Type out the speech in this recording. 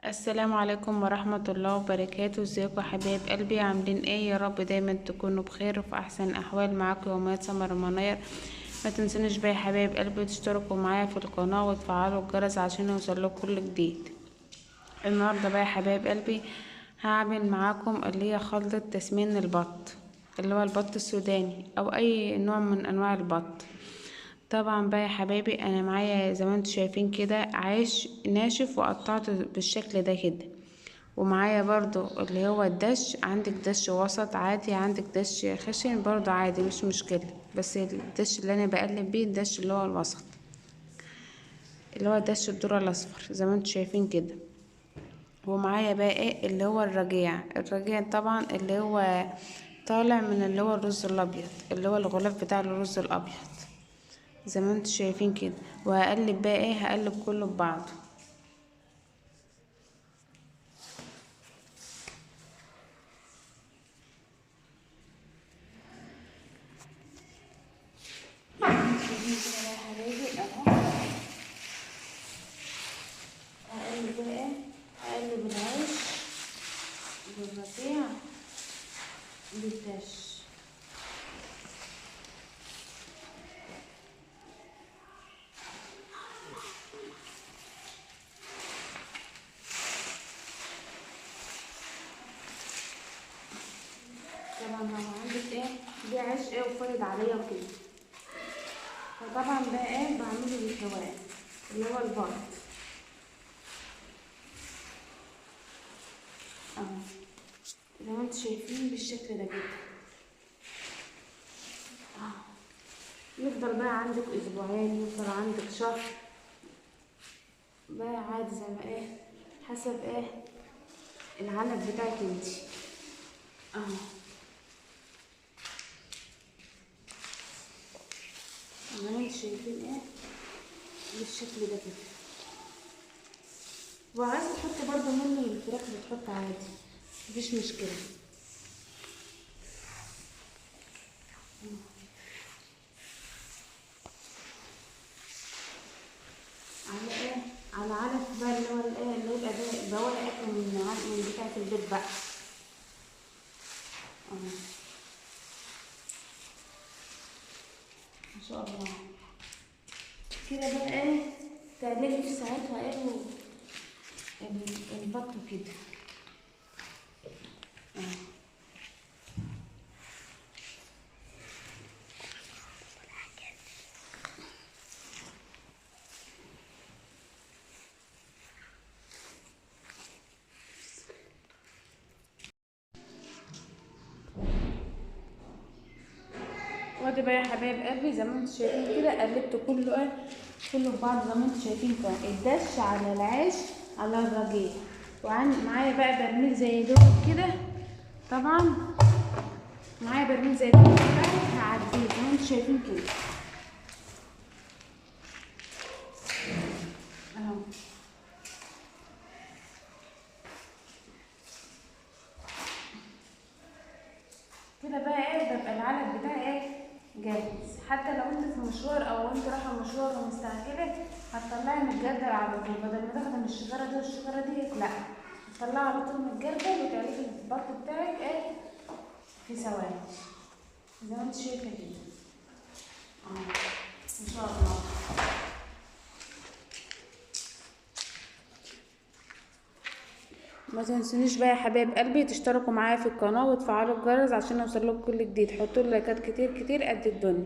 السلام عليكم ورحمة الله وبركاته. ازيكم يا حبايب قلبي؟ عاملين ايه؟ يا رب دايما تكونوا بخير وفي احسن احوال. معاكم يوميات سمر منير. ما تنسونيش بقى يا حبايب قلبي تشتركوا معايا في القناة وتفعلوا الجرس عشان يوصلكوا كل جديد. النهارده بقى يا حبايب قلبي هعمل معاكم اللي هي خلطة تسمين البط، اللي هو البط السوداني او اي نوع من انواع البط. طبعا بقى يا حبايبي انا معايا زي ما انتم شايفين كده عيش ناشف وقطعته بالشكل ده كده، ومعايا برضو اللي هو الدش. عندك دش وسط عادي، عندك دش خشن برضو عادي مش مشكلة، بس الدش اللي انا بقلب بيه الدش اللي هو الوسط، اللي هو دش الذرة الاصفر زي ما انتم شايفين كده. ومعايا بقى ايه اللي هو الرجيع طبعا اللي هو طالع من اللي هو الرز الابيض، اللي هو الغلاف بتاع الرز الابيض زي ما انتم شايفين كده. وهقلب بقى ايه، هقلب كله ببعضه. شايفين كده يا حبايبي اهو. هقلب بقى ايه، هقلب العيش بالرقيع بالدش. طبعا هو عندك ايه، دي عيش ايه وفرد عليا وكده، فطبعا بقى ايه بعمله بالهواء اللي هو البرد اهو زي ما انتم شايفين بالشكل ده كده. يفضل بقى عندك اسبوعين، يفضل عندك شهر بقى عادي، زي ما ايه حسب ايه العلب بتاعك انتي اهو. زي ما انتم شايفين ايه بالشكل ده كده. وعايزه تحطي برضو منه الفراخ بتحط عادي مفيش مشكله. على ايه، على علف بقى اللي هو الايه اللي يبقى ده بواقي اكل من بتاعه البيت بقى اهو. ما شاء الله كده بقى ايه، تقلبي في ساعتها ايه البط كده اهو. وادي بقى يا حبايب قلبي زي ما انتم شايفين كده قلبت كله ايه، كله في بعض زي ما انتم شايفين كده. الدش على العيش على الرغيف، معايا بقى برميل زي دول كده. طبعا معايا برميل زي دول كده هعديه زي ما انتم شايفين كده اهو. كده بقى ايه بيبقى العلب بتاعي ايه جاهز. حتى لو انت في مشوار او انت رايحه مشوار ومستعجله هتطلعي من الجردل على طول، بدل ما تاخدي من الشجره دي والشجره دي، لا هتطلعي على طول من الجردل وتعملي البط بتاعك ايه في ثواني زي ما انت شايفه كده اه. ان شاء الله. ما تنسونيش بقى يا حبايب قلبي تشتركوا معايا في القناه وتفعلوا الجرس عشان يوصلكوا كل جديد. حطوا لايكات كتير كتير قد الدنيا.